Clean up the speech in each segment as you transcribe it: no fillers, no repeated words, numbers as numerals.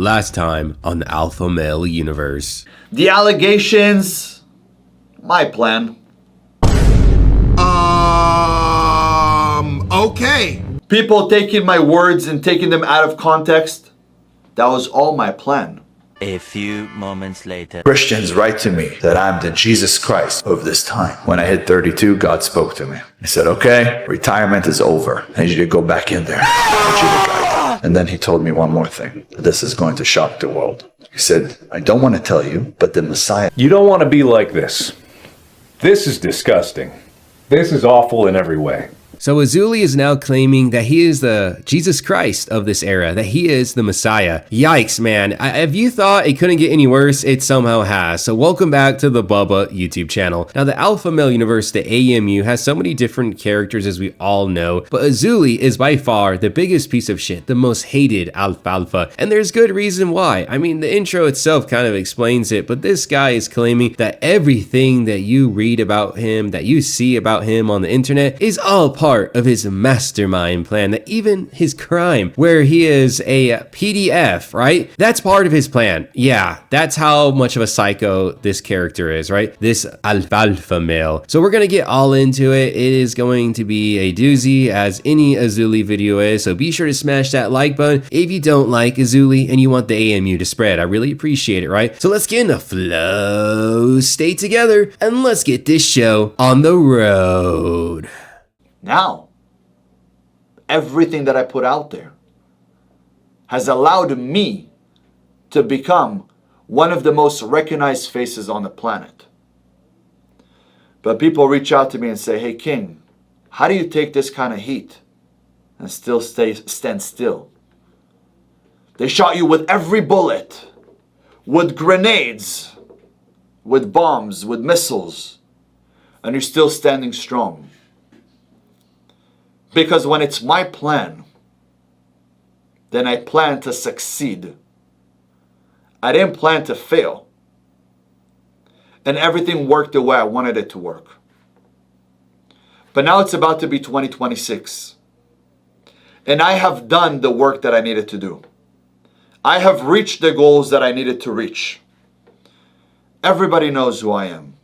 Last time on the Alpha Male Universe. The allegations, my plan. Okay. People taking my words and taking them out of context, that was all my plan. A few moments later. Christians write to me that I'm the Jesus Christ of this time. When I hit 32, God spoke to me. He said, okay, retirement is over. I need you to go back in there. And then he told me one more thing. This is going to shock the world. He said, I don't want to tell you, but the Messiah... You don't want to be like this. This is disgusting. This is awful in every way. So Azoulay is now claiming that he is the Jesus Christ of this era, that he is the Messiah. Yikes, man. If you thought it couldn't get any worse, it somehow has. So welcome back to the Bubba YouTube channel. Now the Alpha Male Universe, the AMU, has so many different characters as we all know, but Azoulay is by far the biggest piece of shit, the most hated alfalfa, and there's good reason why. I mean, the intro itself kind of explains it, but this guy is claiming that everything that you read about him, that you see about him on the internet, is all part of his mastermind plan, that even his crime, where he is a PDF, right? That's part of his plan. Yeah, that's how much of a psycho this character is, right? This alfalfa male. So we're gonna get all into it. It is going to be a doozy, as any Azoulay video is, so be sure to smash that like button if you don't like Azoulay and you want the AMU to spread. I really appreciate it, right? So let's get in the flow, stay together, and let's get this show on the road. Now, everything that I put out there has allowed me to become one of the most recognized faces on the planet. But people reach out to me and say, hey King, how do you take this kind of heat and still stand still? They shot you with every bullet, with grenades, with bombs, with missiles, and you're still standing strong. Because when it's my plan, then I plan to succeed. I didn't plan to fail. And everything worked the way I wanted it to work. But now it's about to be 2026. And I have done the work that I needed to do. I have reached the goals that I needed to reach. Everybody knows who I am,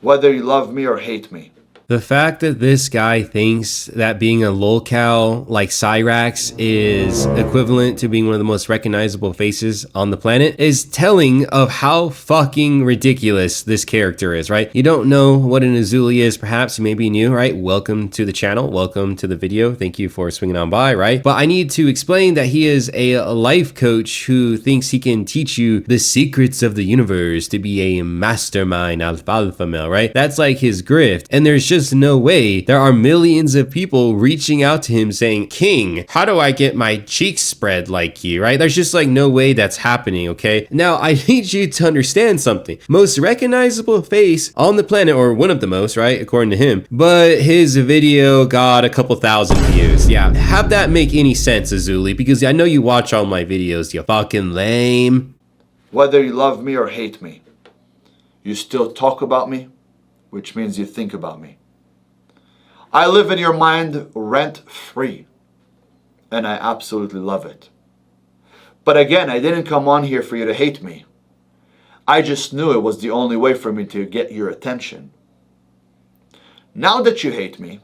whether you love me or hate me. The fact that this guy thinks that being a lolcow like Cyrax is equivalent to being one of the most recognizable faces on the planet is telling of how fucking ridiculous this character is, right? You don't know what an Azoulay is, perhaps you may be new, right? Welcome to the channel, welcome to the video. Thank you for swinging on by, right? But I need to explain that he is a life coach who thinks he can teach you the secrets of the universe to be a mastermind alfalfa male, right? That's like his grift, and there's just no way there are millions of people reaching out to him saying, King, how do I get my cheeks spread like you, right? There's just like no way that's happening, okay? Now, I need you to understand something. Most recognizable face on the planet, or one of the most, right? According to him. But his video got a couple thousand views. Yeah, have that make any sense, Azoulay, because I know you watch all my videos, you fucking lame. Whether you love me or hate me, you still talk about me, which means you think about me. I live in your mind rent-free, and I absolutely love it. But again, I didn't come on here for you to hate me. I just knew it was the only way for me to get your attention. Now that you hate me,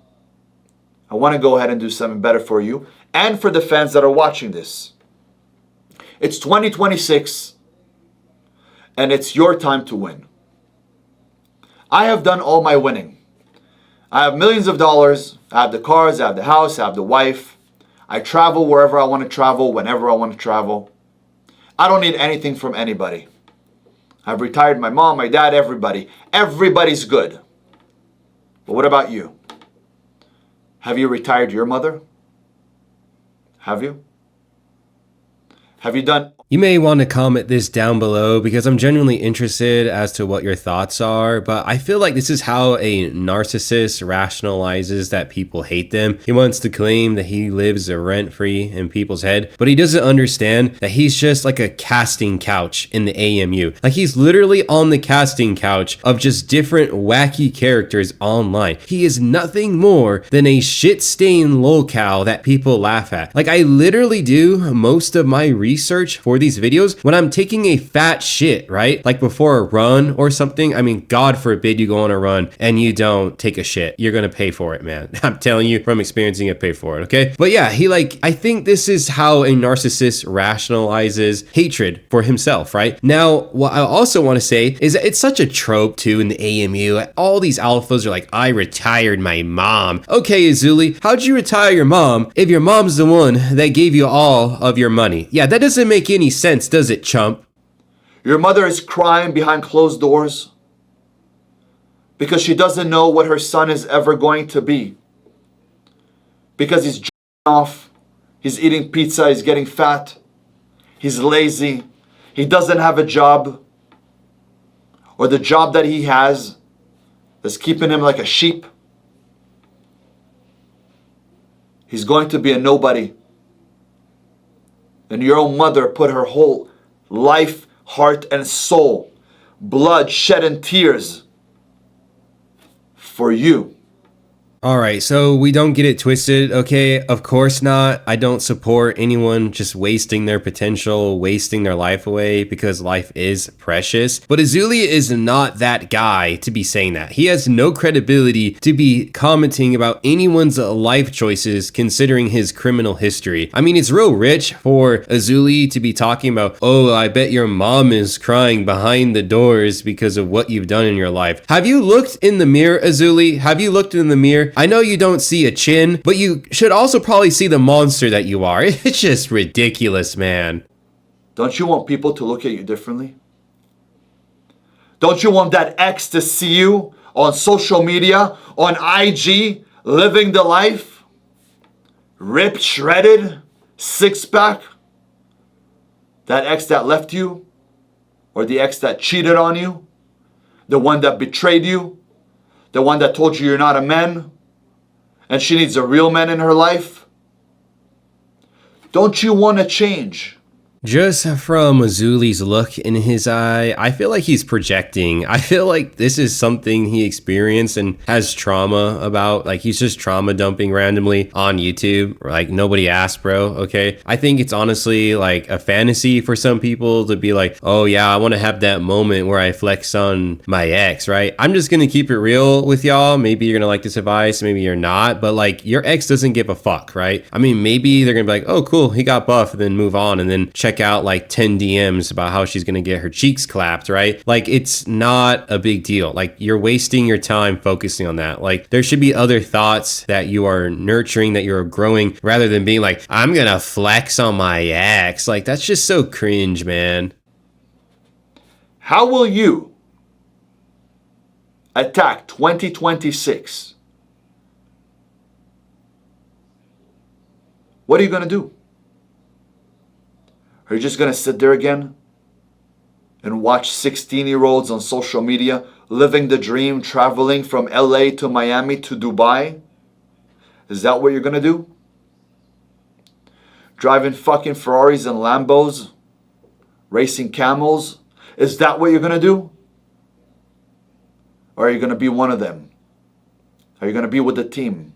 I want to go ahead and do something better for you and for the fans that are watching this. It's 2026, and it's your time to win. I have done all my winning. I have millions of dollars, I have the cars, I have the house, I have the wife. I travel wherever I want to travel, whenever I want to travel. I don't need anything from anybody. I've retired my mom, my dad, everybody. Everybody's good. But what about you? Have you retired your mother? Have you? Have you done... You may want to comment this down below because I'm genuinely interested as to what your thoughts are, but I feel like this is how a narcissist rationalizes that people hate them. He wants to claim that he lives rent-free in people's head, but he doesn't understand that he's just like a casting couch in the AMU. Like he's literally on the casting couch of just different wacky characters online. He is nothing more than a shit-stained lolcow that people laugh at. Like I literally do most of my research research for these videos when I'm taking a fat shit, right? Like before a run or something. I mean, God forbid you go on a run and you don't take a shit. You're gonna pay for it, man. I'm telling you from experiencing it, pay for it, okay? But yeah, I think this is how a narcissist rationalizes hatred for himself, right? Now, what I also want to say is that it's such a trope too in the AMU. All these alphas are like, I retired my mom. Okay, Azoulay, how'd you retire your mom if your mom's the one that gave you all of your money? Yeah, that doesn't make any sense, does it, chump? Your mother is crying behind closed doors because she doesn't know what her son is ever going to be. Because he's off, he's eating pizza, he's getting fat, he's lazy, he doesn't have a job, or the job that he has is keeping him like a sheep. He's going to be a nobody. And your own mother put her whole life, heart, and soul, blood, shed, and tears for you. All right, so we don't get it twisted, okay? Of course not. I don't support anyone just wasting their potential, wasting their life away, because life is precious. But Azoulay is not that guy to be saying that. He has no credibility to be commenting about anyone's life choices considering his criminal history. I mean, it's real rich for Azoulay to be talking about, oh, I bet your mom is crying behind the doors because of what you've done in your life. Have you looked in the mirror, Azoulay? Have you looked in the mirror? I know you don't see a chin, but you should also probably see the monster that you are. It's just ridiculous, man. Don't you want people to look at you differently? Don't you want that ex to see you on social media, on IG, living the life? Ripped, shredded, six-pack? That ex that left you? Or the ex that cheated on you? The one that betrayed you? The one that told you you're not a man? And she needs a real man in her life? Don't you want to change? Just from Azoulay's look in his eye, I feel like he's projecting. I feel like this is something he experienced and has trauma about. Like, he's just trauma dumping randomly on YouTube. Like, nobody asked, bro, okay? I think it's honestly like a fantasy for some people to be like, oh yeah, I want to have that moment where I flex on my ex, right? I'm just going to keep it real with y'all. Maybe you're going to like this advice, maybe you're not. But like, your ex doesn't give a fuck, right? I mean, maybe they're going to be like, oh cool, he got buff, and then move on, and then check out like 10 DMs about how she's gonna get her cheeks clapped, right? Like, it's not a big deal. Like, you're wasting your time focusing on that. Like, there should be other thoughts that you are nurturing, that you're growing, rather than being like, I'm gonna flex on my ex. Like, that's just so cringe, man. How will you attack 2026? What are you gonna do? Are you just going to sit there again and watch 16-year-olds on social media living the dream, traveling from LA to Miami to Dubai? Is that what you're going to do? Driving fucking Ferraris and Lambos? Racing camels? Is that what you're going to do? Or are you going to be one of them? Are you going to be with the team?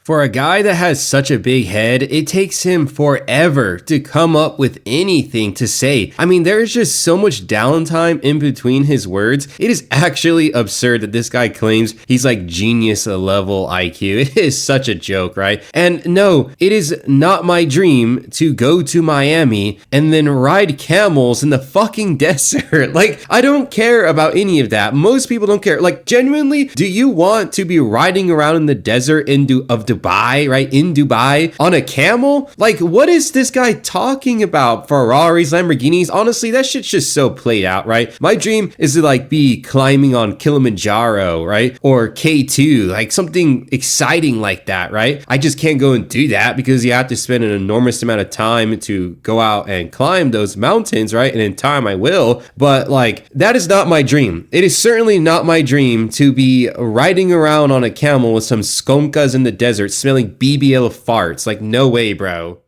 For a guy that has such a big head, it takes him forever to come up with anything to say. I mean, there's just so much downtime in between his words. It is actually absurd that this guy claims he's like genius level IQ. It is such a joke, right? And no, it is not my dream to go to Miami and then ride camels in the fucking desert. Like, I don't care about any of that. Most people don't care. Like, genuinely, do you want to be riding around in the desert of Dubai, right? In Dubai on a camel? Like, what is this guy talking about? Ferraris, Lamborghinis? Honestly, that shit's just so played out, right? My dream is to like be climbing on Kilimanjaro, right? Or K2, like something exciting like that, right? I just can't go and do that because you have to spend an enormous amount of time to go out and climb those mountains, right? And in time I will, but like, that is not my dream. It is certainly not my dream to be riding around on a camel with some skunkas in the desert smelling BBL farts. Like, no way, bro.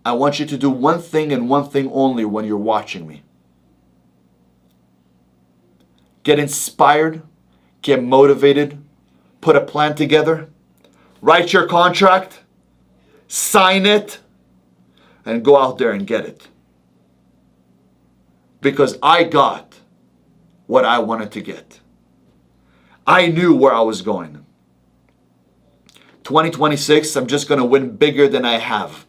I want you to do one thing and one thing only when you're watching me. Get inspired, get motivated, put a plan together, write your contract, sign it, and go out there and get it. because I got what I wanted to get. I knew where I was going. 2026, I'm just going to win bigger than I have.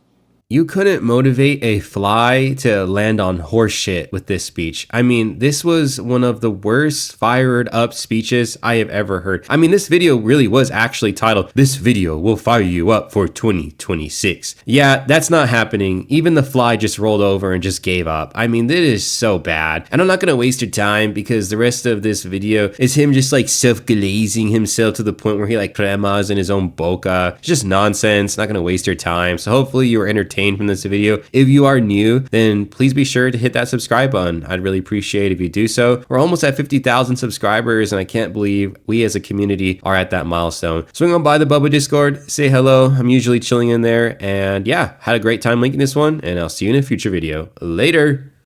You couldn't motivate a fly to land on horse shit with this speech. I mean, this was one of the worst fired up speeches I have ever heard. I mean, this video really was actually titled, "This video will fire you up for 2026. Yeah, that's not happening. Even the fly just rolled over and just gave up. I mean, this is so bad. And I'm not gonna waste your time because the rest of this video is him just like self-glazing himself to the point where he like cremas in his own boca. It's just nonsense. Not gonna waste your time. So hopefully you were entertained from this video. If you are new, then please be sure to hit that subscribe button. I'd really appreciate if you do so. We're almost at 50,000 subscribers, and I can't believe we as a community are at that milestone. Swing on by the Bubba Discord, say hello. I'm usually chilling in there, and yeah, had a great time linking this one, and I'll see you in a future video. Later.